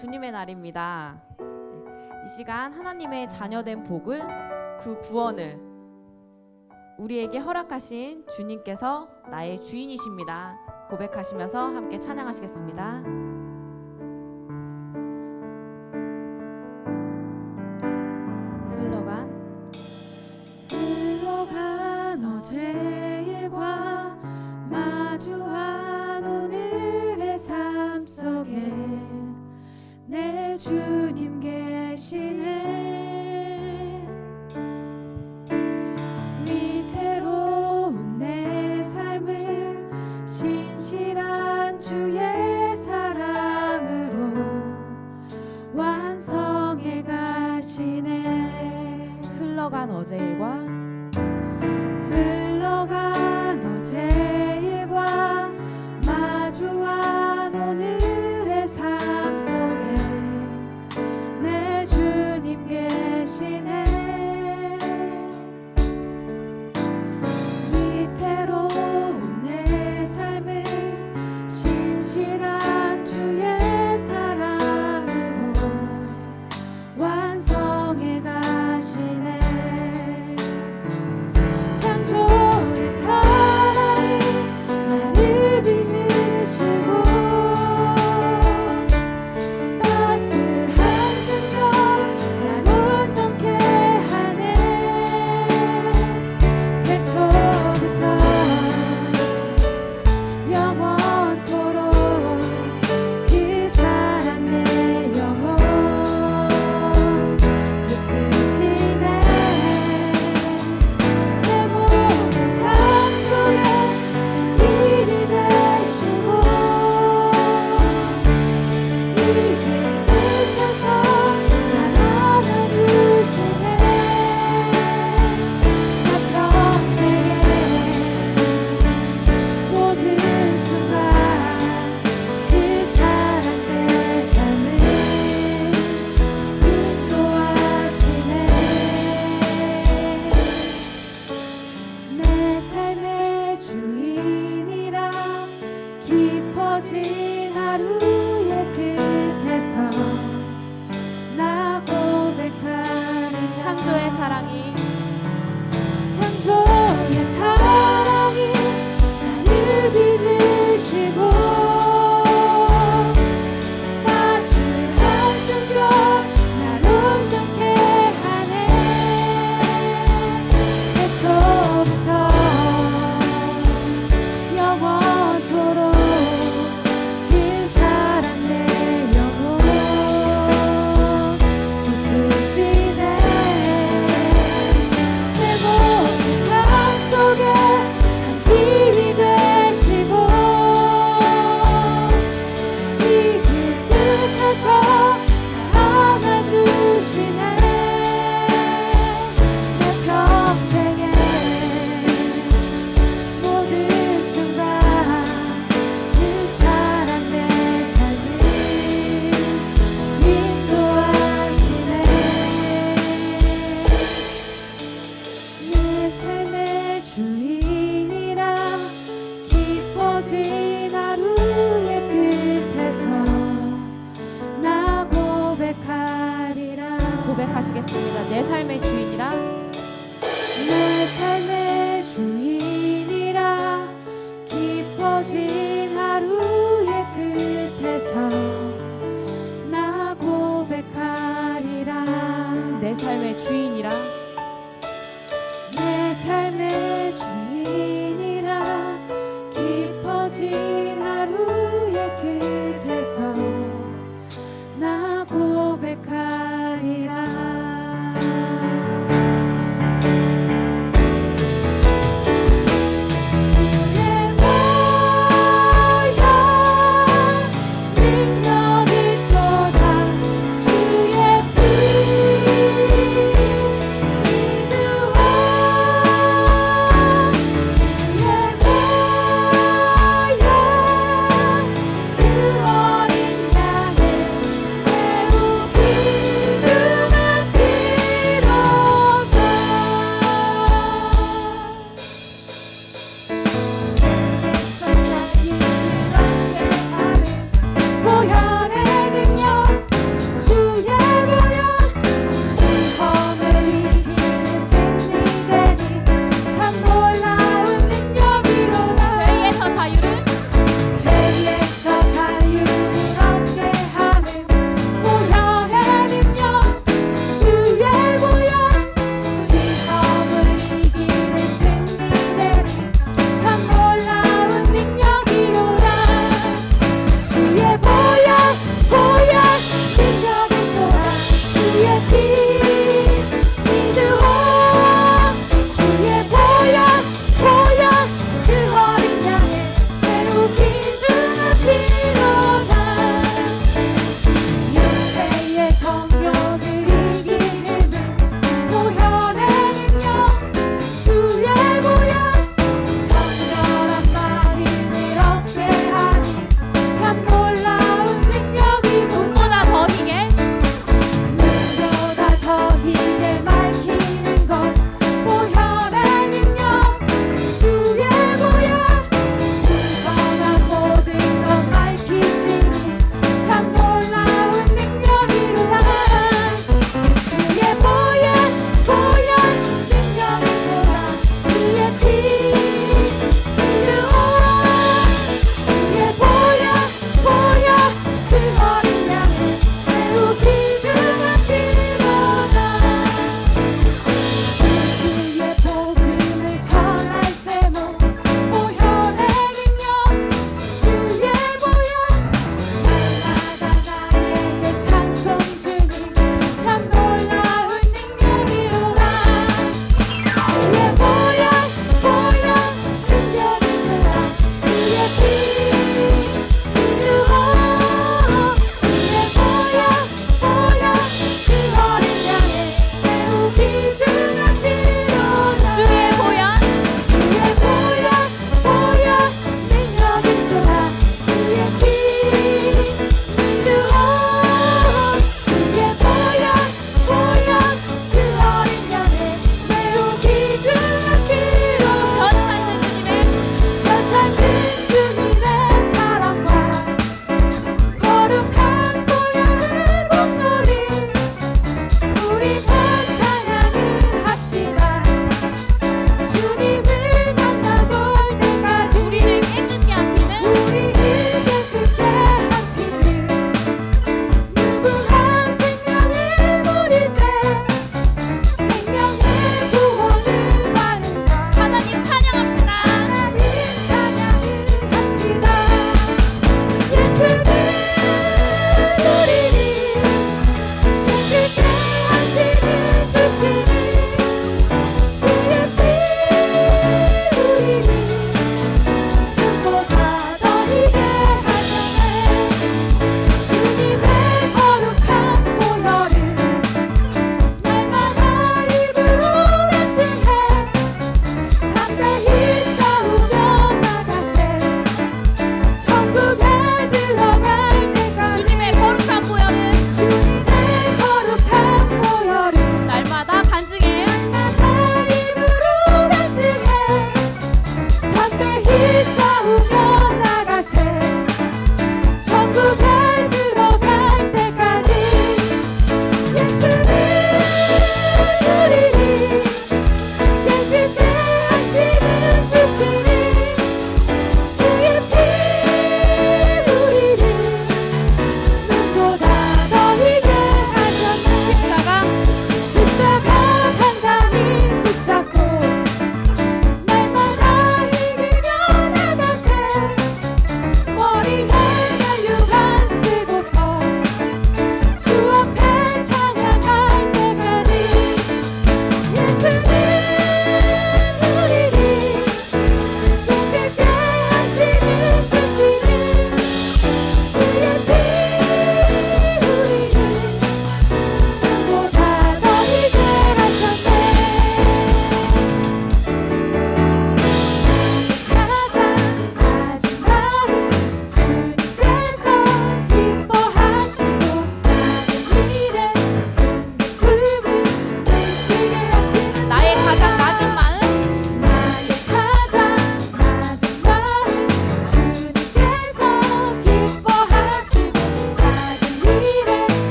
주님의 날입니다. 이 시간 하나님의 자녀된 복을, 그 구원을 우리에게 허락하신 주님께서 나의 주인이십니다. 고백하시면서 함께 찬양하시겠습니다. 흘러간 어제 일과 마주한 오늘의 삶 속에 내 주님 계시네. 위태로운 내 삶을 신실한 주의 사랑으로 완성해 가시네. 흘러간 어제 일과 마주한 오늘의 삶 속에 내 주님 계시네. 위태로운 내 삶을 신실한 주의 사랑으로 완성해 가시네. 창조의 사랑이 나를 빚으시고 따스한 생각 날 온전케 하네. 태초부터 영원토록 그 사랑 내 영혼 붙드시네. 내 모든 삶 속에 길이 되시고 이 길 끝에서 날 안아주시네. 나 평생에 모든 순간 그 사랑 내 삶을 인도하시네. 내 삶의 주인이라 깊어진 하루의 끝에서 나 고백하는 창조의 사랑이 나를 빚으시고 따스한 숨결 날 온전케 하네. 태초부터 영원토록 그 사랑 내 영혼 붙드시네. 내 모든 삶 속에 참 길이 되시고 이 길 끝에서 날 안아주시네. 내 평생에 모든 순간 그 사랑 내 삶을 인도하시네. 내 삶의 주인이라 깊어진 하루의 끝에서 나 고백하리라. 고백하시겠습니다. 내 삶의 주인이라. 내 삶의 주인이라 깊어진 하루의 끝에서 나 고백하리라. 내 삶의 주인이라. 내 삶의 주인이라 깊어진 하루의 끝에서 나 고백하리라. 주의 보혈 능력 있도다. 주의 피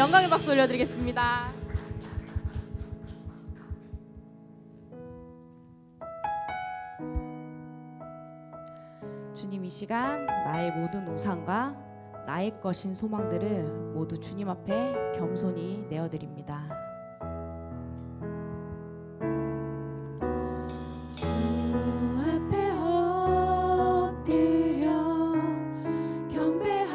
영광의 박수 올려드리겠습니다. 주님, 이 시간 나의 모든 우상과 나의 것인 소망들을 모두 주님 앞에 겸손히 내어드립니다. 주 앞에 엎드려 경배합니다.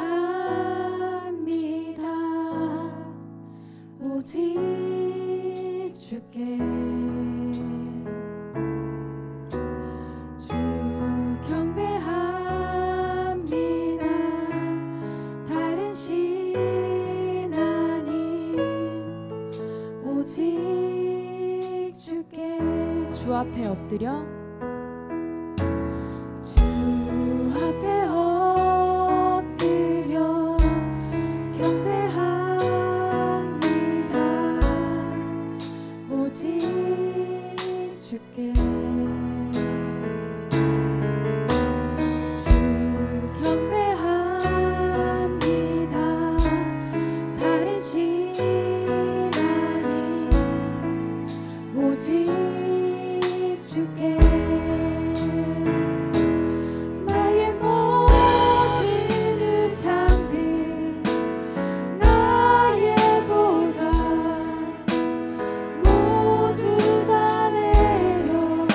오직 주께 주 앞에 엎드려 주 앞에 엎드려 경배합니다. 오직 주께 주 경배합니다. 다른 신 아닌 오직 주께 나의 모든 우상들 나의 보좌 모두 다 내려놓고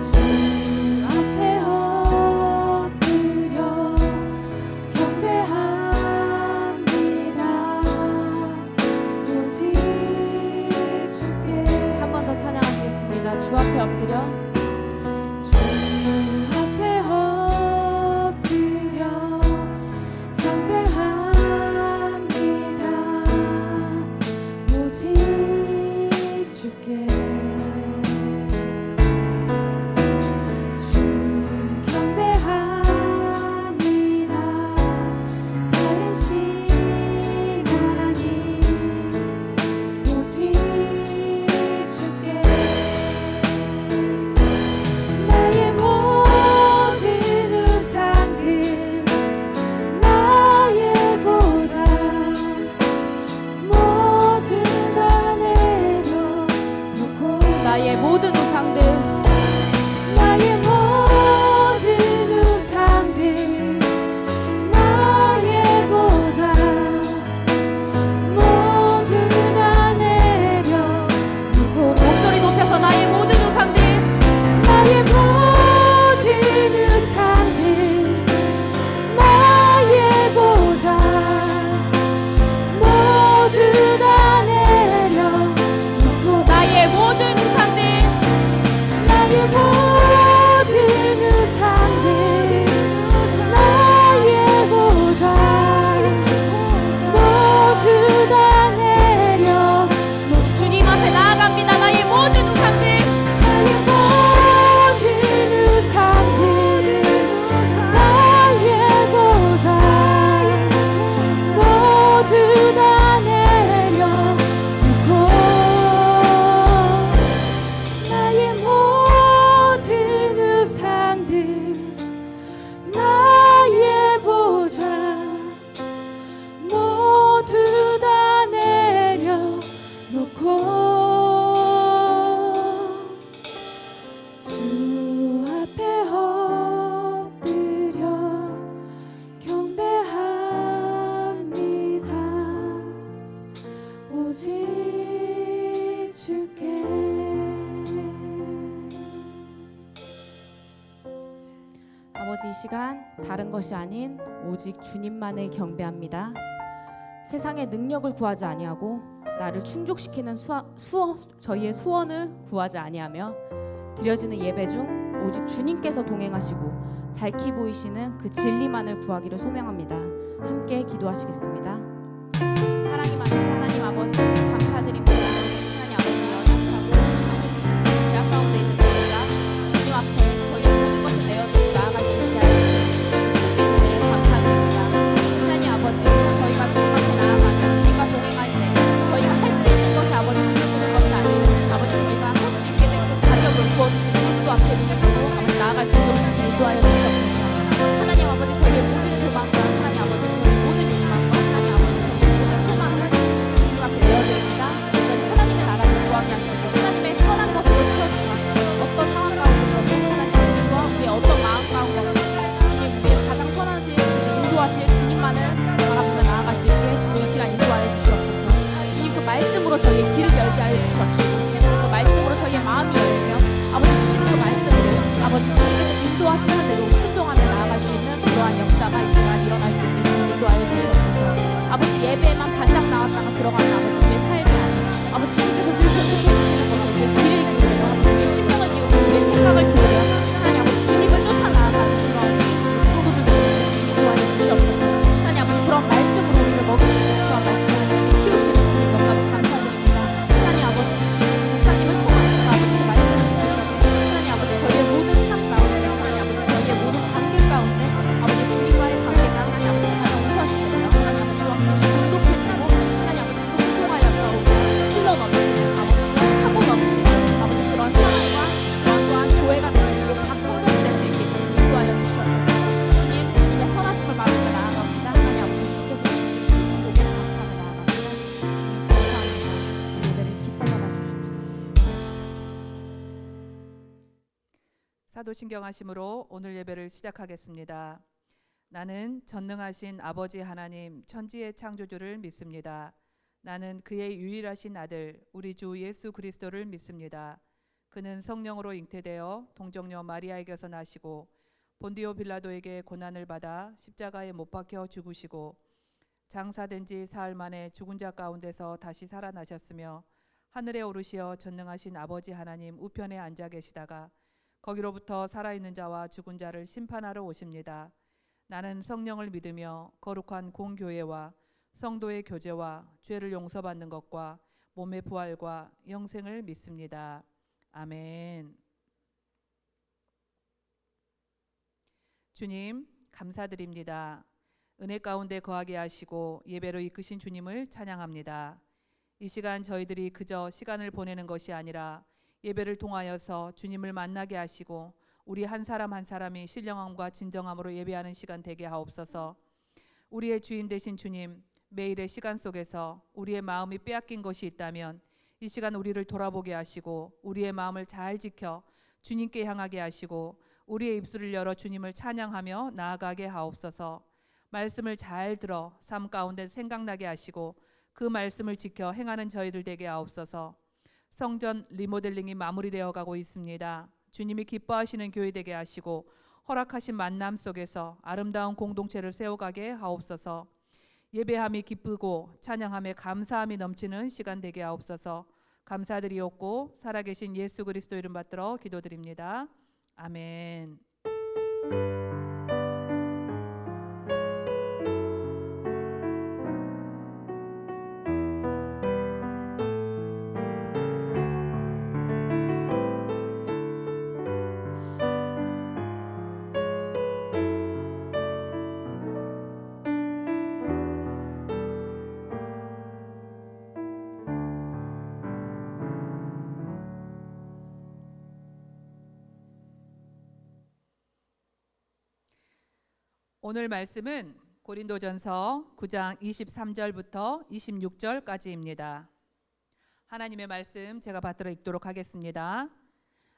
주 앞에 엎드려 경배합니다. 오직 한 번 더 찬양하시겠습니다. 주 앞에 엎드려 주 앞에 엎드려 경배합니다. 오직 주께 주 경배합니다. 다른 신 아닌 오직 나의 모든 우상들 나의 보좌 모두 다 내려놓고 나의 모든 우상들 나의 모든 우상들 나의 보좌 모두 다 내려놓고 목소리 높여서 나의 모든 우상들 나의 모든 우상들 나의 보좌 모두 다 내려놓고 나의 모든 우상들 나의 모든 우상들 나의 보좌 모두 다 내려놓고 주님 앞에 나아갑니다. 나의 모든 우상들 나의 모든 우상들 나의 보좌 모두 다 내려놓고 나의 모든 우상들 나의 보좌 모두 다 내려놓고 주 앞에 엎드려 경배합니다. 오직 주께 아버지, 이 시간 다른 것이 아닌 오직 주님만을 경배합니다. 세상의 능력을 구하지 아니하고 나를 충족시키는 저희의 소원을 구하지 아니하며 드려지는 예배 중 오직 주님께서 동행하시고 밝히 보이시는 그 진리만을 구하기를 소명합니다. 함께 기도하시겠습니다. 사랑이 많으신 하나님 아버지, 감사드립니다. 하나님 아버지, 연약하고 죄악 가운데 있는 저희가 주님 앞에 저희의 모든 것을 내어드리고 나아갈 수 있게 하여 주시는 일 감사드립니다. 하나님 아버지, 저희가 주님 앞에 나아가며 주님과 동행할 때 저희가 할 수 있는 것이 아버지 눈여기는 것이 아니고 아버지 저희가 할 수 있게 된 그 자격을 부어주신 그리스도 앞에 눈여기고 아버지 나아갈 수 있도록 주님 인도하여 주시옵소서. 하나님 아버지, 저희의 모든 소망과 말씀만을 바라보며 나아갈 수 있게 주님 이 시간 인도하여 주시옵소서. 주님 그 말씀으로 저희의 길을 열게 하여 주시옵소서. 주시는 그 말씀으로 저희의 마음이 열리며 아버지 주시는 그 말씀으로 아버지 주님께서 인도하시는 대로 순종하며 나아갈 수 있는 그러한 역사가 이 시간 일어날 수 있게 주님 인도하여 주시옵소서. 아버지 예배에만 반짝 나왔다가 들어가는 아버지 우리의 삶이 아닌 아버지 주님께서 늘 공급해 주시는 것을 우리의 길을 기울여 아버지 우리의 심령을 기울여 우리의 생각을 기울여 하나님 아버지 주님을 쫓아 나아가는 그런 성도들을 인도하여 주시옵소서. 하나님 아버지 그런 말씀으로 우리를 먹이시고 그런 말씀으로 우리를 키우시는 주님 너무나도 감사드립니다. 하나님 아버지 주시는 목사님을 통하여서 아버지 그 말씀을 주셔서 하나님 아버지 저희의 모든 삶 가운데 하나님 아버지 저희의 모든 관계 가운데 아버지 주님과의 관계가 하나님 아버지 가장 우선시되며 하나님 아버지 주와 함께 공동체시고 하나님 아버지 공동하여 싸우고 흘러 넘치는 아버지 하고 넘치는 아버지 그런 사랑과 또한 교회가 될 수 있고 각 성도가 될 수 있게 인도하여 주시옵소서. 주님 주님의 선하심을 받으며 나아갑니다. 하나님 아버지 주께서 주님께 크신 복을 감사하며 나아갑니다. 주님 감사합니다. 우리 예배를 기뻐 받아 주시옵소서. 사도신경하심으로 오늘 예배를 시작하겠습니다. 나는 전능하신 아버지 하나님 천지의 창조주를 믿습니다. 나는 그의 유일하신 아들 우리 주 예수 그리스도를 믿습니다. 그는 성령으로 잉태되어 동정녀 마리아에게서 나시고 본디오 빌라도에게 고난을 받아 십자가에 못 박혀 죽으시고 장사된 지 사흘 만에 죽은 자 가운데서 다시 살아나셨으며 하늘에 오르시어 전능하신 아버지 하나님 우편에 앉아 계시다가 거기로부터 살아있는 자와 죽은 자를 심판하러 오십니다. 나는 성령을 믿으며 거룩한 공교회와 성도의 교제와 죄를 용서받는 것과 몸의 부활과 영생을 믿습니다. 아멘. 주님 감사드립니다. 은혜 가운데 거하게 하시고 예배로 이끄신 주님을 찬양합니다. 이 시간 저희들이 그저 시간을 보내는 것이 아니라 예배를 통하여서 주님을 만나게 하시고 우리 한 사람 한 사람이 신령함과 진정함으로 예배하는 시간 되게 하옵소서. 우리의 주인 되신 주님, 매일의 시간 속에서 우리의 마음이 빼앗긴 것이 있다면 이 시간 우리를 돌아보게 하시고 우리의 마음을 잘 지켜 주님께 향하게 하시고 우리의 입술을 열어 주님을 찬양하며 나아가게 하옵소서. 말씀을 잘 들어 삶 가운데 생각나게 하시고 그 말씀을 지켜 행하는 저희들 되게 하옵소서. 성전 리모델링이 마무리되어 가고 있습니다. 주님이 기뻐하시는 교회 되게 하시고 허락하신 만남 속에서 아름다운 공동체를 세워가게 하옵소서. 예배함이 기쁘고 찬양함에 감사함이 넘치는 시간 되게 하옵소서. 감사드리옵고 살아계신 예수 그리스도 이름 받들어 기도드립니다. 아멘. 오늘 말씀은 고린도전서 9장 23절부터 26절까지입니다. 하나님의 말씀 제가 받들어 읽도록 하겠습니다.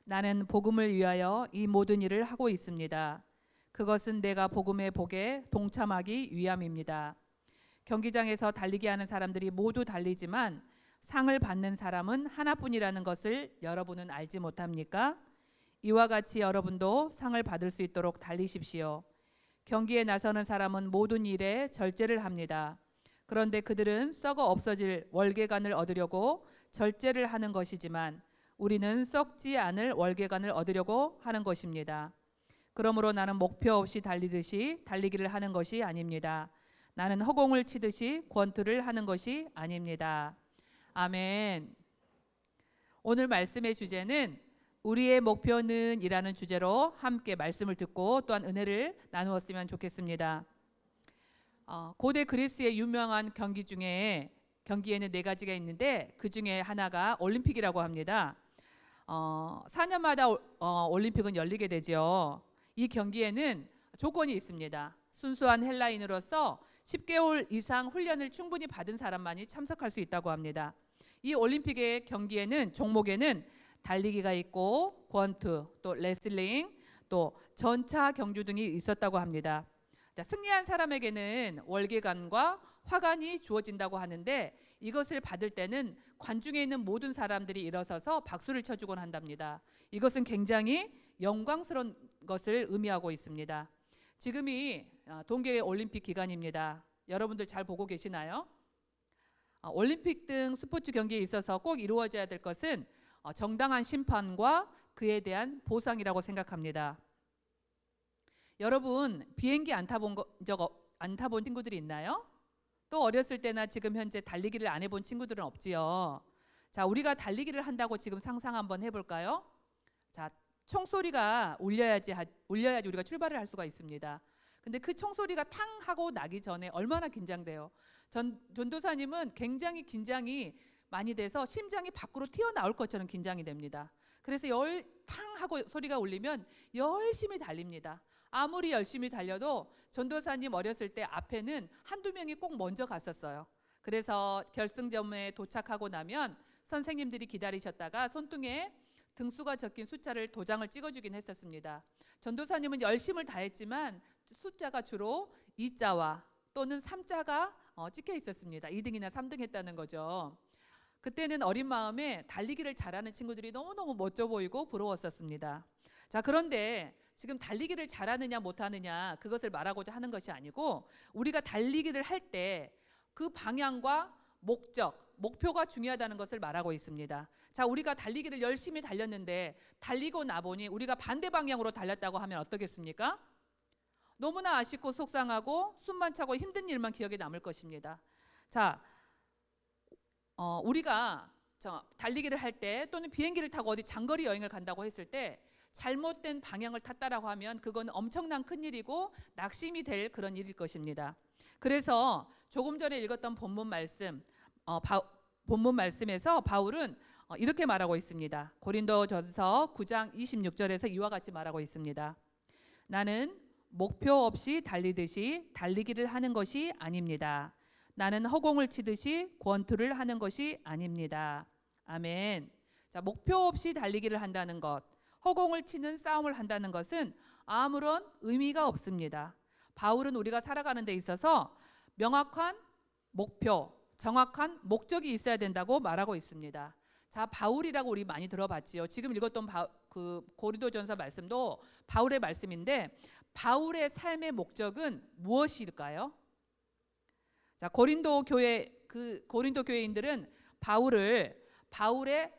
나는 복음을 위하여 이 모든 일을 하고 있습니다. 그것은 내가 복음의 복에 동참하기 위함입니다. 경기장에서 달리기 하는 사람들이 모두 달리지만 상을 받는 사람은 하나뿐이라는 것을 여러분은 알지 못합니까? 이와 같이 여러분도 상을 받을 수 있도록 달리십시오. 경기에 나서는 사람은 모든 일에 절제를 합니다. 그런데 그들은 썩어 없어질 월계관을 얻으려고 절제를 하는 것이지만 우리는 썩지 않을 월계관을 얻으려고 하는 것입니다. 그러므로 나는 목표 없이 달리듯이 달리기를 하는 것이 아닙니다. 나는 허공을 치듯이 권투를 하는 것이 아닙니다. 아멘. 오늘 말씀의 주제는 우리의 목표는 이라는 주제로 함께 말씀을 듣고 또한 은혜를 나누었으면 좋겠습니다. 고대 그리스의 유명한 경기 중에 경기에는 4가지가 있는데 그 중에 하나가 올림픽이라고 합니다. 4년마다 올림픽은 열리게 되죠. 이 경기에는 조건이 있습니다. 순수한 헬라인으로서 10개월 이상 훈련을 충분히 받은 사람만이 참석할 수 있다고 합니다. 이 올림픽의 경기에는 종목에는 달리기가 있고 권투, 또 레슬링, 또 전차 경주 등이 있었다고 합니다. 자, 승리한 사람에게는 월계관과 화관이 주어진다고 하는데 이것을 받을 때는 관중에 있는 모든 사람들이 일어서서 박수를 쳐주곤 한답니다. 이것은 굉장히 영광스러운 것을 의미하고 있습니다. 지금이 동계 올림픽 기간입니다. 여러분들 잘 보고 계시나요? 올림픽 등 스포츠 경기에 있어서 꼭 이루어져야 될 것은 정당한 심판과 그에 대한 보상이라고 생각합니다. 여러분 비행기 안 타본 친구들이 있나요? 또 어렸을 때나 지금 현재 달리기를 안 해본 친구들은 없지요. 자, 우리가 달리기를 한다고 지금 상상 한번 해볼까요? 자, 총소리가 울려야지 우리가 출발을 할 수가 있습니다. 근데 그 총소리가 탕 하고 나기 전에 얼마나 긴장돼요. 전도사님은 굉장히 긴장이 많이 돼서 심장이 밖으로 튀어나올 것처럼 긴장이 됩니다. 그래서 탕 하고 소리가 울리면 열심히 달립니다. 아무리 열심히 달려도 전도사님 어렸을 때 앞에는 한두 명이 꼭 먼저 갔었어요. 그래서 결승점에 도착하고 나면 선생님들이 기다리셨다가 손등에 등수가 적힌 숫자를 도장을 찍어주긴 했었습니다. 전도사님은 열심을 다했지만 숫자가 주로 2자와 또는 3자가 찍혀 있었습니다. 2등이나 3등 했다는 거죠. 그때는 어린 마음에 달리기를 잘하는 친구들이 너무너무 멋져 보이고 부러웠었습니다. 자, 그런데 지금 달리기를 잘하느냐 못하느냐 그것을 말하고자 하는 것이 아니고 우리가 달리기를 할 때 그 방향과 목표가 중요하다는 것을 말하고 있습니다. 자, 우리가 달리기를 열심히 달렸는데 달리고 나보니 우리가 반대 방향으로 달렸다고 하면 어떻겠습니까? 너무나 아쉽고 속상하고 숨만 차고 힘든 일만 기억에 남을 것입니다. 자, 우리가 달리기를 할 때 또는 비행기를 타고 어디 장거리 여행을 간다고 했을 때 잘못된 방향을 탔다라고 하면 그건 엄청난 큰일이고 낙심이 될 그런 일일 것입니다. 그래서 조금 전에 읽었던 본문 말씀에서 바울은 이렇게 말하고 있습니다. 고린도전서 9장 26절에서 이와 같이 말하고 있습니다. 나는 목표 없이 달리듯이 달리기를 하는 것이 아닙니다. 나는 허공을 치듯이 권투를 하는 것이 아닙니다. 아멘. 자, 목표 없이 달리기를 한다는 것, 허공을 치는 싸움을 한다는 것은 아무런 의미가 없습니다. 바울은 우리가 살아가는 데 있어서 명확한 목표, 정확한 목적이 있어야 된다고 말하고 있습니다. 자, 바울이라고 우리 많이 들어봤지요. 지금 읽었던 고린도전서 말씀도 바울의 말씀인데 바울의 삶의 목적은 무엇일까요? 자, 고린도 교회인들은 바울의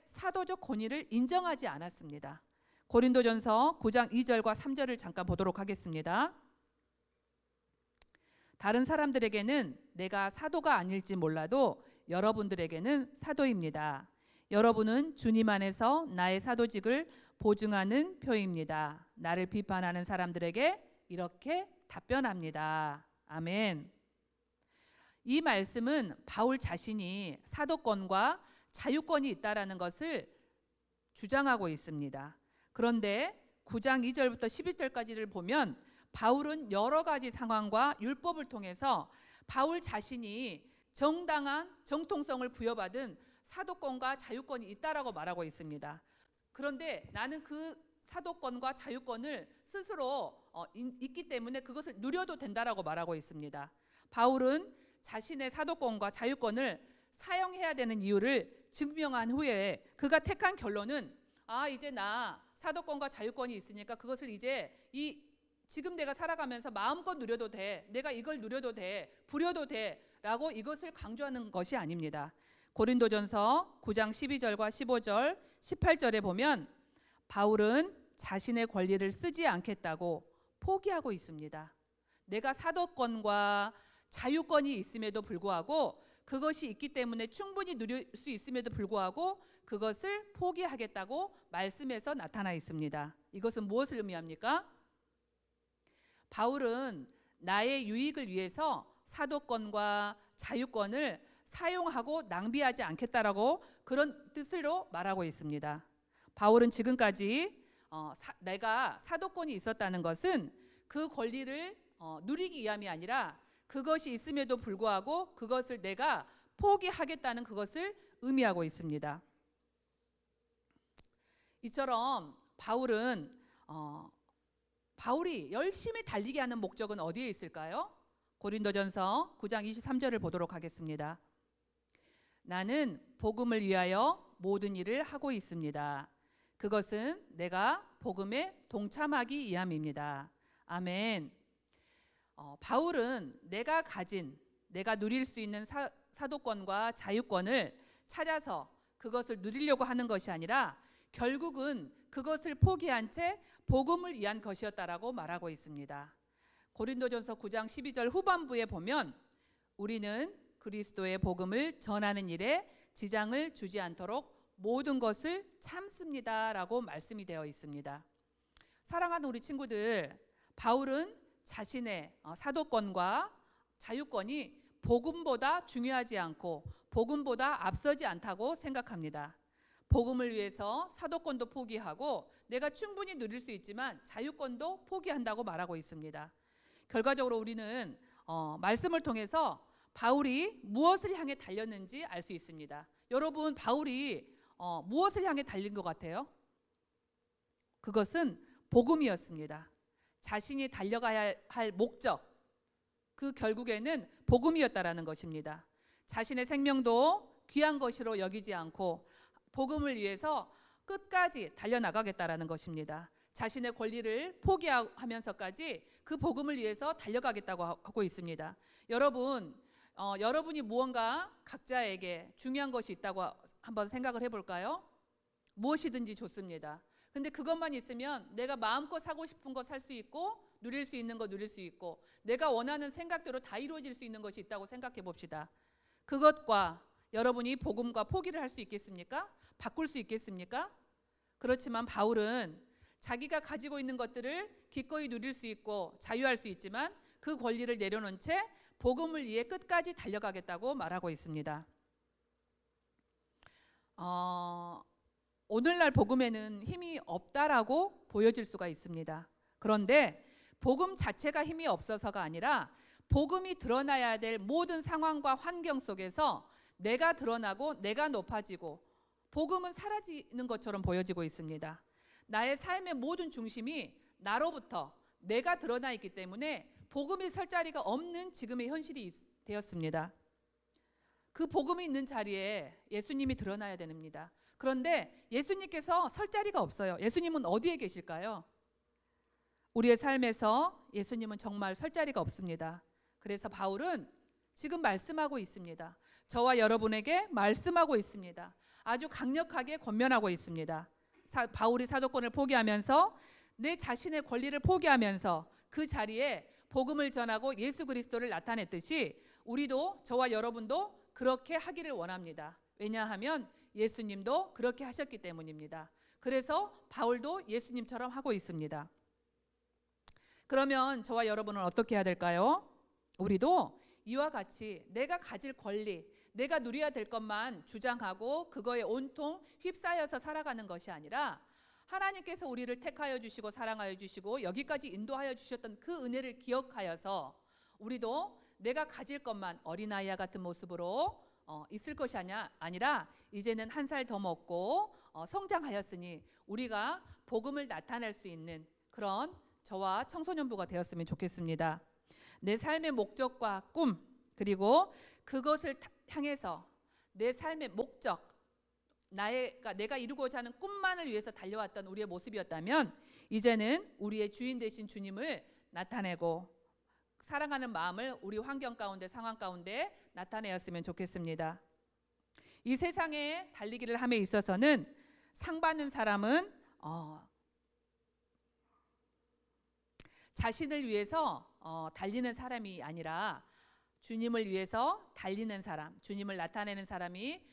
사도적 권위를 인정하지 않았습니다. 고린도전서 9장 2절과 3절을 잠깐 보도록 하겠습니다. 다른 사람들에게는 내가 사도가 아닐지 몰라도 여러분들에게는 사도입니다. 여러분은 주님 안에서 나의 사도직을 보증하는 표입니다. 나를 비판하는 사람들에게 이렇게 답변합니다. 아멘. 이 말씀은 바울 자신이 사도권과 자유권이 있다라는 것을 주장하고 있습니다. 그런데 9장 2절부터 11절까지를 보면 바울은 여러 가지 상황과 율법을 통해서 바울 자신이 정당한 정통성을 부여받은 사도권과 자유권이 있다라고 말하고 있습니다. 그런데 나는 그 사도권과 자유권을 스스로 있기 때문에 그것을 누려도 된다라고 말하고 있습니다. 바울은 자신의 사도권과 자유권을 사용해야 되는 이유를 증명한 후에 그가 택한 결론은 이제 나 사도권과 자유권이 있으니까 그것을 이제 지금 내가 살아가면서 마음껏 누려도 돼, 내가 이걸 누려도 돼, 부려도 돼 라고 이것을 강조하는 것이 아닙니다. 고린도전서 9장 12절과 15절 18절에 보면 바울은 자신의 권리를 쓰지 않겠다고 포기하고 있습니다. 내가 사도권과 자유권이 있음에도 불구하고 그것이 있기 때문에 충분히 누릴 수 있음에도 불구하고 그것을 포기하겠다고 말씀에서 나타나 있습니다. 이것은 무엇을 의미합니까? 바울은 나의 유익을 위해서 사도권과 자유권을 사용하고 낭비하지 않겠다라고 그런 뜻으로 말하고 있습니다. 바울은 지금까지 내가 사도권이 있었다는 것은 그 권리를 누리기 위함이 아니라 그것이 있음에도 불구하고 그것을 내가 포기하겠다는 그것을 의미하고 있습니다. 이처럼 바울은 바울이 열심히 달리게 하는 목적은 어디에 있을까요? 고린도전서 9장 23절을 보도록 하겠습니다. 나는 복음을 위하여 모든 일을 하고 있습니다. 그것은 내가 복음에 동참하기 위함입니다. 아멘. 바울은 내가 누릴 수 있는 사도권과 자유권을 찾아서 그것을 누리려고 하는 것이 아니라 결국은 그것을 포기한 채 복음을 위한 것이었다라고 말하고 있습니다. 고린도전서 9장 12절 후반부에 보면 우리는 그리스도의 복음을 전하는 일에 지장을 주지 않도록 모든 것을 참습니다라고 말씀이 되어 있습니다. 사랑하는 우리 친구들, 바울은 자신의 사도권과 자유권이 복음보다 중요하지 않고 복음보다 앞서지 않다고 생각합니다. 복음을 위해서 사도권도 포기하고 내가 충분히 누릴 수 있지만 자유권도 포기한다고 말하고 있습니다. 결과적으로 우리는 말씀을 통해서 바울이 무엇을 향해 달렸는지 알 수 있습니다. 여러분, 바울이 무엇을 향해 달린 것 같아요? 그것은 복음이었습니다. 자신이 달려가야 할 목적, 그 결국에는 복음이었다라는 것입니다. 자신의 생명도 귀한 것으로 여기지 않고 복음을 위해서 끝까지 달려나가겠다라는 것입니다. 자신의 권리를 포기하면서까지 그 복음을 위해서 달려가겠다고 하고 있습니다. 여러분이 무언가 각자에게 중요한 것이 있다고 한번 생각을 해볼까요? 무엇이든지 좋습니다. 근데 그것만 있으면 내가 마음껏 사고 싶은 거 살 수 있고 누릴 수 있는 거 누릴 수 있고 내가 원하는 생각대로 다 이루어질 수 있는 것이 있다고 생각해 봅시다. 그것과 여러분이 복음과 포기를 할 수 있겠습니까? 바꿀 수 있겠습니까? 그렇지만 바울은 자기가 가지고 있는 것들을 기꺼이 누릴 수 있고 자유할 수 있지만 그 권리를 내려놓은 채 복음을 위해 끝까지 달려가겠다고 말하고 있습니다. 오늘날 복음에는 힘이 없다라고 보여질 수가 있습니다. 그런데 복음 자체가 힘이 없어서가 아니라 복음이 드러나야 될 모든 상황과 환경 속에서 내가 드러나고 내가 높아지고 복음은 사라지는 것처럼 보여지고 있습니다. 나의 삶의 모든 중심이 나로부터 내가 드러나 있기 때문에 복음이 설 자리가 없는 지금의 현실이 되었습니다. 그 복음이 있는 자리에 예수님이 드러나야 됩니다. 그런데 예수님께서 설 자리가 없어요. 예수님은 어디에 계실까요? 우리의 삶에서 예수님은 정말 설 자리가 없습니다. 그래서 바울은 지금 말씀하고 있습니다. 저와 여러분에게 말씀하고 있습니다. 아주 강력하게 권면하고 있습니다. 바울이 사도권을 포기하면서 내 자신의 권리를 포기하면서 그 자리에 복음을 전하고 예수 그리스도를 나타냈듯이 우리도 저와 여러분도 그렇게 하기를 원합니다. 왜냐하면 예수님도 그렇게 하셨기 때문입니다. 그래서 바울도 예수님처럼 하고 있습니다. 그러면 저와 여러분은 어떻게 해야 될까요? 우리도 이와 같이 내가 가질 권리, 내가 누려야 될 것만 주장하고 그거에 온통 휩싸여서 살아가는 것이 아니라 하나님께서 우리를 택하여 주시고 사랑하여 주시고 여기까지 인도하여 주셨던 그 은혜를 기억하여서 우리도 내가 가질 것만 어린아이와 같은 모습으로 있을 것이 아니라 이제는 한 살 더 먹고 성장하였으니 우리가 복음을 나타낼 수 있는 그런 저와 청소년부가 되었으면 좋겠습니다. 내 삶의 목적과 꿈 그리고 그것을 향해서 내 삶의 목적 내가 이루고자 하는 꿈만을 위해서 달려왔던 우리의 모습이었다면 이제는 우리의 주인 되신 주님을 나타내고 사랑하는 마음을 우리 환경 가운데 상황 가운데 나타내었으면 좋겠습니다. 이 세상에 달리기를 함에 있어서는 상 받는 사람은 자신을 위해서 달리는 사람이 아니라 주님을 위해서 달리는 사람, 주님을 나타내는 사람이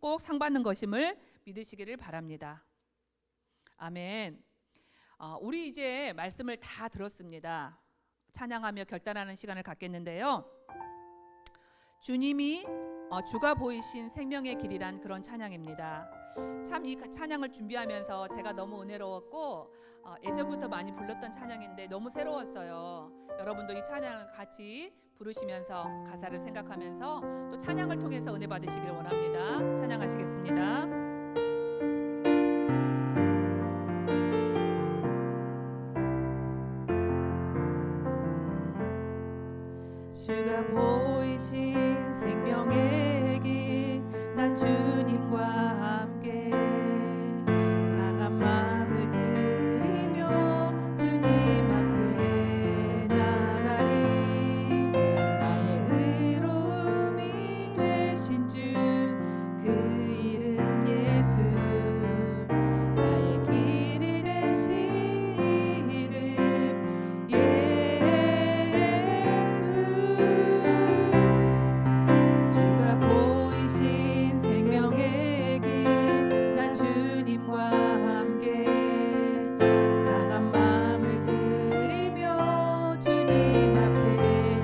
꼭 상 받는 것임을 믿으시기를 바랍니다. 아멘. 우리 이제 말씀을 다 들었습니다. 찬양하며 결단하는 시간을 갖겠는데요. 주님이 주가 보이신 생명의 길이란 그런 찬양입니다. 참 이 찬양을 준비하면서 제가 너무 은혜로웠고 예전부터 많이 불렀던 찬양인데 너무 새로웠어요. 여러분도 이 찬양을 같이 부르시면서 가사를 생각하면서 또 찬양을 통해서 은혜 받으시길 원합니다. 찬양하시겠습니다. 보이신 생명의 길, 난 주님과 함께 상한 마음을 들이며 주님 앞에 나가리. 나의 의로움이 되신 주 그 이름 예수, 나의 길이 되신 이름 예수. 주가 보이신 생명의 길, 난 주님과 함께 상한 마음을 들이며 주님 앞에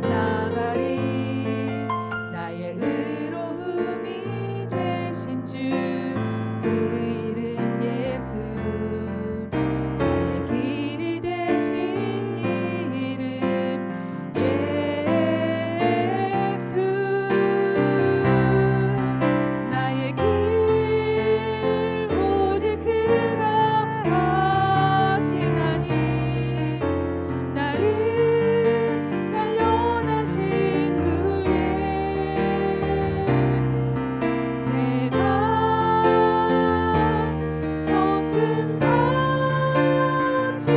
나가리. 나의 의로움이 되신 주 그 이름 예수, 나의 길이 되신 이름 예수. 나의 길 오직 그가 아시나니. 나를 단련하신 후에 내가 정금 같이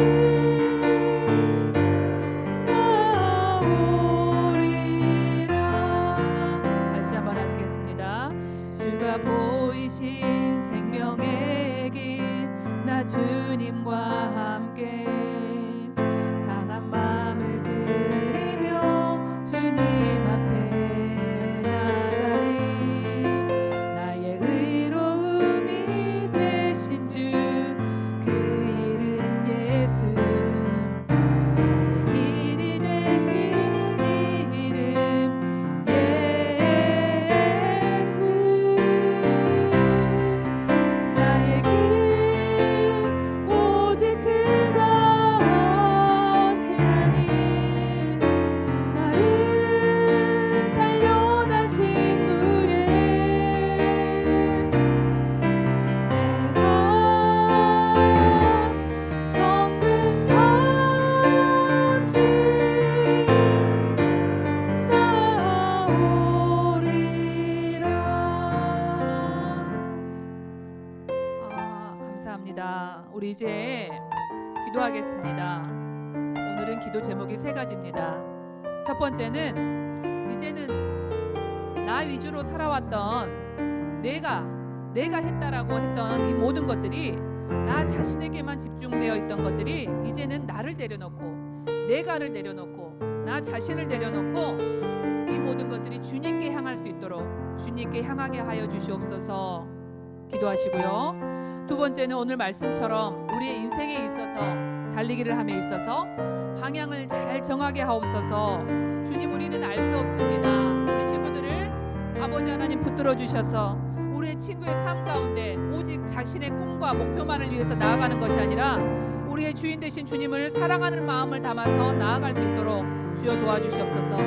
나오리라. 다시 한번 하시겠습니다. 주가 보이신 생명의 길, 나 주님과 함께 상한 마음을 들이며 주님 앞에 나가리. 나의 의로움이 되신 주 그 이름 예수, 나의 길이 되신 이름 예수. 나의 길 오직 그가 아시나니. 나를 단련하신 후에 내가 정금 같이 나오리라. 감사합니다. 우리 이제 기도하겠습니다. 오늘은 기도 제목이 세 가지입니다. 첫 번째는 이제는 나 위주로 살아왔던 내가 했다라고 했던 이 모든 것들이, 나 자신에게만 집중되어 있던 것들이 이제는 나를 내려놓고, 내가를 내려놓고, 나 자신을 내려놓고 이 모든 것들이 주님께 향할 수 있도록 주님께 향하게 하여 주시옵소서 기도하시고요. 두 번째는 오늘 말씀처럼 우리의 인생에 있어서, 달리기를 함에 있어서 방향을 잘 정하게 하옵소서. 주님, 우리는 알 수 없습니다. 우리 친구들을 아버지 하나님 붙들어 주셔서 우리의 친구의 삶 가운데 오직 자신의 꿈과 목표만을 위해서 나아가는 것이 아니라 우리의 주인 되신 주님을 사랑하는 마음을 담아서 나아갈 수 있도록 주여 도와주시옵소서.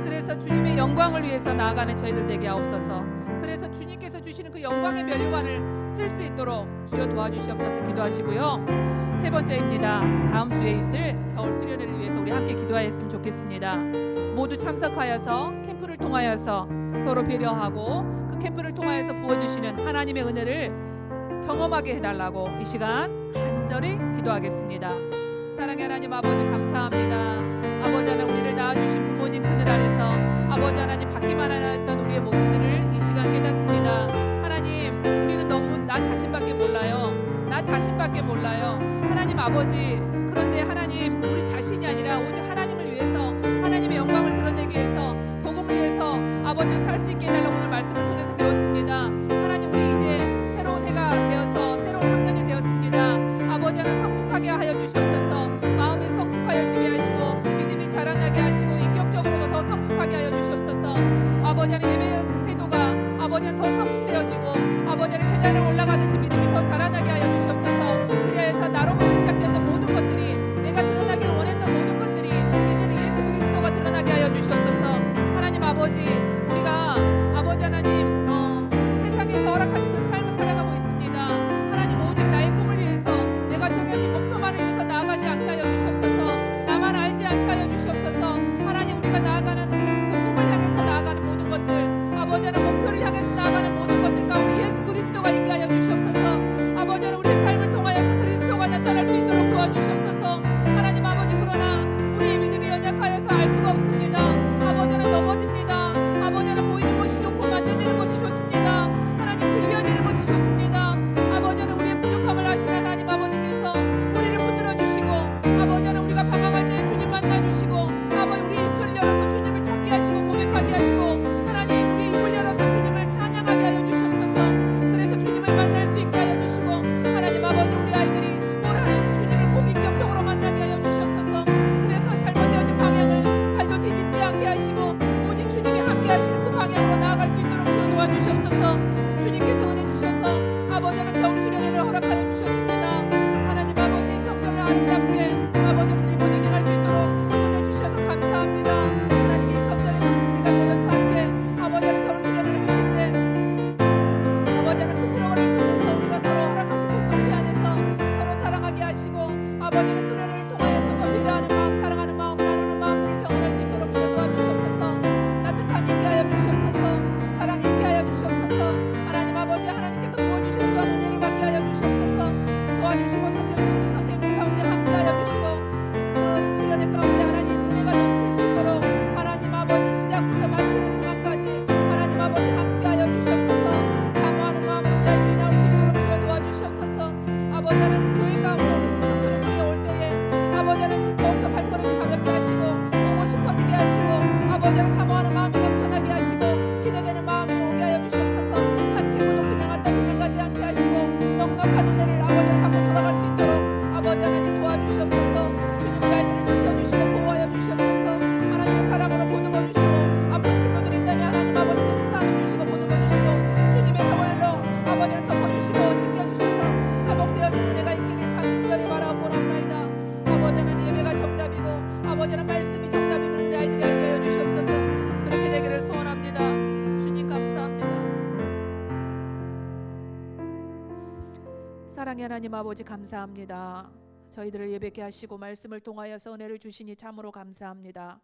그래서 주님의 영광을 위해서 나아가는 저희들 되게 하옵소서. 그래서 주님께서 주시는 그 영광의 면류관을 쓸 수 있도록 주여 도와주시옵소서 기도하시고요. 세 번째입니다. 다음 주에 있을 겨울 수련회를 위해서 우리 함께 기도하였으면 좋겠습니다. 모두 참석하여서 캠프를 통하여서 서로 배려하고 그 캠프를 통하여서 부어주시는 하나님의 은혜를 경험하게 해달라고 이 시간 간절히 기도하겠습니다. 사랑의 하나님 아버지, 감사합니다. 아버지 하나님, 우리를 낳아주신 부모님 그늘 아래서 아버지 하나님 받기만 하였던 우리의 모습들을 이 시간 깨닫습니다. 하나님, 우리는 너무 나 자신밖에 몰라요. 나 자신밖에 몰라요. 하나님 아버지, 그런데 하나님, 우리 자신이 아니라 오직 하나님을 위해서, 하나님의 영광을 드러내기 위해서, 복음을 위해서 아버지를 살 수 있게 해달라고 오늘 말씀을 통해서 배웠습니다. 하나님, 우리 이제 새로운 해가 되어서 새로운 학년이 되었습니다. 아버지 하나 성숙하게 하여 주시옵소서. 마음이 성숙하여지게 하시고 믿음이 자라나게 하시고 인격적으로도 더 성숙하게 하여 주시옵소서. 아버지 하나 예배 태도가 아버지 하나 더 성숙되어지고 아버지 하나 계단을 올라가듯이 믿음이 더 자라나게 하여 주시옵소서. 그리하여서 나로부터 시작됐던 모든 것들이, 내가 드러나기를 원했던 모든 것들이 이제는 예수 그리스도가 드러나게 하여 주시옵소서. 하나님 아버지, 우리가 아버지 하나님 세상에서 허락하신 그 삶을 살아가고 있습니다. 하나님, 오직 나의 꿈을 위해서, 내가 정해진 목표만을 위해서 나아가지 않게 하여 주시옵소서. 나만 알지 않게 하여 주시옵소서. 하나님, 우리가 나아가는 그 꿈을 마음이 넘쳐나게 하시고 기대되는 마음이 오게 하여 주시옵소서. 한 친구도 그냥 왔다 그냥 가지 않게 하시고 넉넉한 은혜를 아버지를 갖고 돌아갈 수 있도록 아버지 하나님 도와주시옵소서. 주님 우리 아이들을 지켜주시고 보호하여 주시옵소서. 하나님의 사랑으로 보듬어 주시고 아픈 친구들이 있다면 하나님 아버지께서 싸매 주시고 보듬어 주시고 주님의 보혈로 아버지를 덮어주시고 씻겨주셔서 회복되어진 은혜가 있기를 간절히 바라옵나이다. 아버지 하나님 예배가 정답이고 아버지 하나님 말씀이 정답임을 우리 아이들이 알게 하여 주시옵소서. 그렇게 되기를 소원합니다. 주님 감사합니다. 사랑의 하나님 아버지 감사합니다. 저희들을 예배케 하시고 말씀을 통하여서 은혜를 주시니 참으로 감사합니다.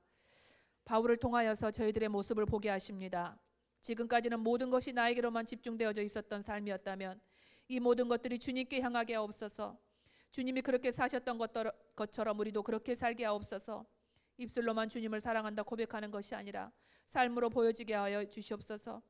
바울을 통하여서 저희들의 모습을 보게 하십니다. 지금까지는 모든 것이 나에게로만 집중되어져 있었던 삶이었다면 이 모든 것들이 주님께 향하게 하옵소서. 주님이 그렇게 사셨던 것처럼 우리도 그렇게 살게 하옵소서. 입술로만 주님을 사랑한다 고백하는 것이 아니라 삶으로 보여지게 하여 주시옵소서.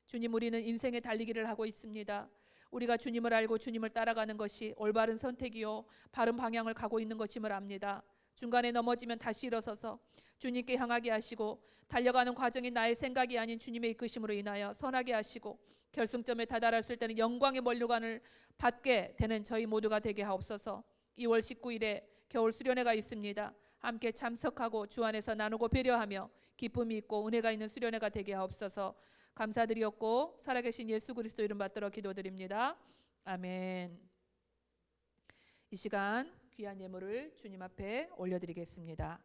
주님 우리는 인생의 달리기를 하고 있습니다. 우리가 주님을 알고 주님을 따라가는 것이 올바른 선택이요 바른 방향을 가고 있는 것임을 압니다. 중간에 넘어지면 다시 일어서서 주님께 향하게 하시고 달려가는 과정이 나의 생각이 아닌 주님의 이끄심으로 인하여 선하게 하시고 결승점에 다다랐을 때는 영광의 면류관을 받게 되는 저희 모두가 되게 하옵소서. 2월 19일에 겨울 수련회가 있습니다. 함께 참석하고 주 안에서 나누고 배려하며 기쁨이 있고 은혜가 있는 수련회가 되게 하옵소서. 감사드리옵고 살아계신 예수 그리스도 이름 받들어 기도드립니다. 아멘. 이 시간 귀한 예물을 주님 앞에 올려드리겠습니다.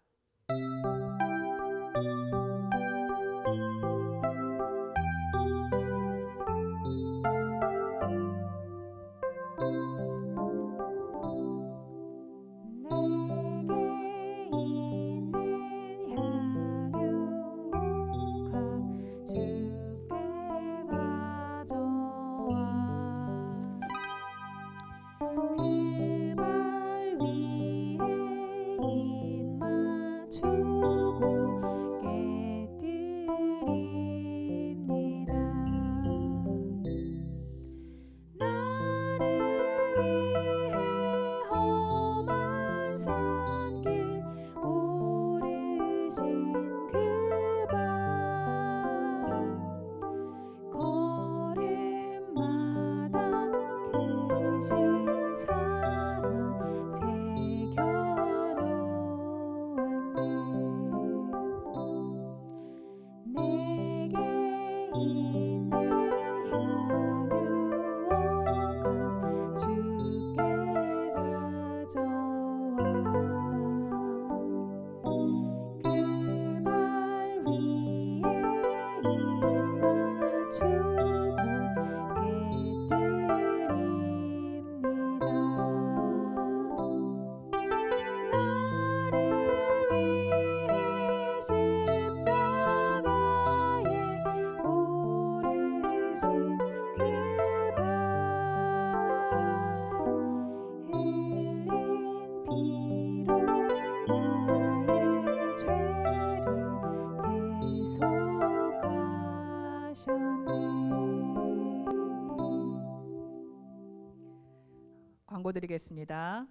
광고 드리겠습니다.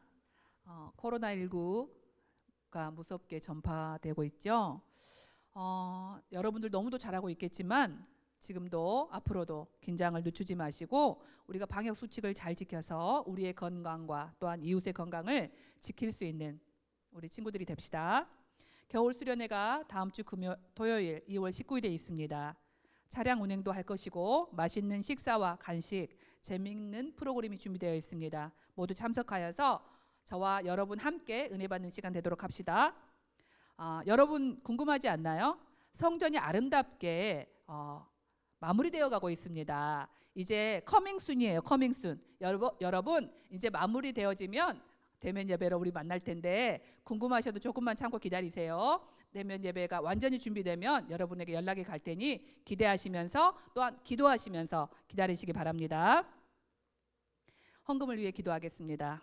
코로나19가 무섭게 전파되고 있죠. 여러분들 너무도 잘하고 있겠지만 지금도 앞으로도 긴장을 늦추지 마시고 우리가 방역 수칙을 잘 지켜서 우리의 건강과 또한 이웃의 건강을 지킬 수 있는 우리 친구들이 됩시다. 겨울 수련회가 다음 주 토요일 2월 19일에 있습니다. 차량 운행도 할 것이고 맛있는 식사와 간식, 재미있는 프로그램이 준비되어 있습니다. 모두 참석하여서 저와 여러분 함께 은혜 받는 시간 되도록 합시다. 여러분 궁금하지 않나요? 성전이 아름답게 마무리되어 가고 있습니다. 이제 커밍순이에요. 커밍순. 여러분 이제 마무리되어지면 대면 예배로 우리 만날 텐데 궁금하셔도 조금만 참고 기다리세요. 대면 예배가 완전히 준비되면 여러분에게 연락이 갈 테니 기대하시면서 또한 기도하시면서 기다리시기 바랍니다. 헌금을 위해 기도하겠습니다.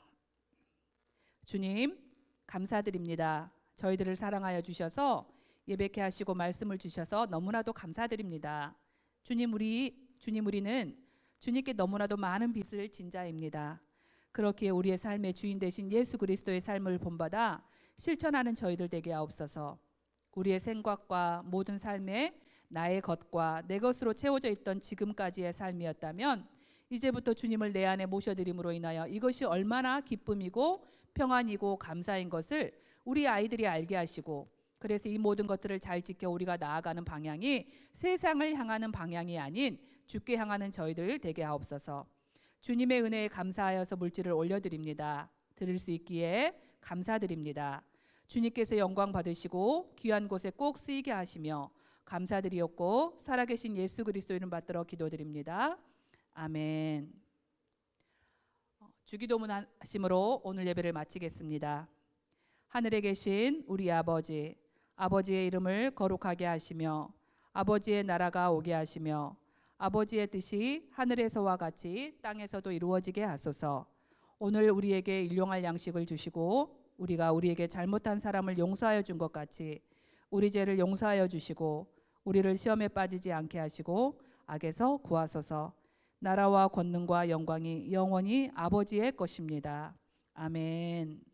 주님 감사드립니다. 저희들을 사랑하여 주셔서 예배케 하시고 말씀을 주셔서 너무나도 감사드립니다. 주님 우리는 주님께 너무나도 많은 빚을 진 자입니다. 그렇기에 우리의 삶의 주인 되신 예수 그리스도의 삶을 본받아 실천하는 저희들 되게 하옵소서. 우리의 생각과 모든 삶에 나의 것과 내 것으로 채워져 있던 지금까지의 삶이었다면 이제부터 주님을 내 안에 모셔드림으로 인하여 이것이 얼마나 기쁨이고 평안이고 감사인 것을 우리 아이들이 알게 하시고, 그래서 이 모든 것들을 잘 지켜 우리가 나아가는 방향이 세상을 향하는 방향이 아닌 주께 향하는 저희들 되게 하옵소서. 주님의 은혜에 감사하여서 물질을 올려드립니다. 드릴 수 있기에 감사드립니다. 주님께서 영광 받으시고 귀한 곳에 꼭 쓰이게 하시며 감사드리옵고 살아계신 예수 그리스도 이름 받들어 기도드립니다. 아멘. 주기도문 하심으로 오늘 예배를 마치겠습니다. 하늘에 계신 우리 아버지, 아버지의 이름을 거룩하게 하시며 아버지의 나라가 오게 하시며 아버지의 뜻이 하늘에서와 같이 땅에서도 이루어지게 하소서. 오늘 우리에게 일용할 양식을 주시고 우리가 우리에게 잘못한 사람을 용서하여 준 것 같이 우리 죄를 용서하여 주시고 우리를 시험에 빠지지 않게 하시고 악에서 구하소서. 나라와 권능과 영광이 영원히 아버지의 것입니다. 아멘.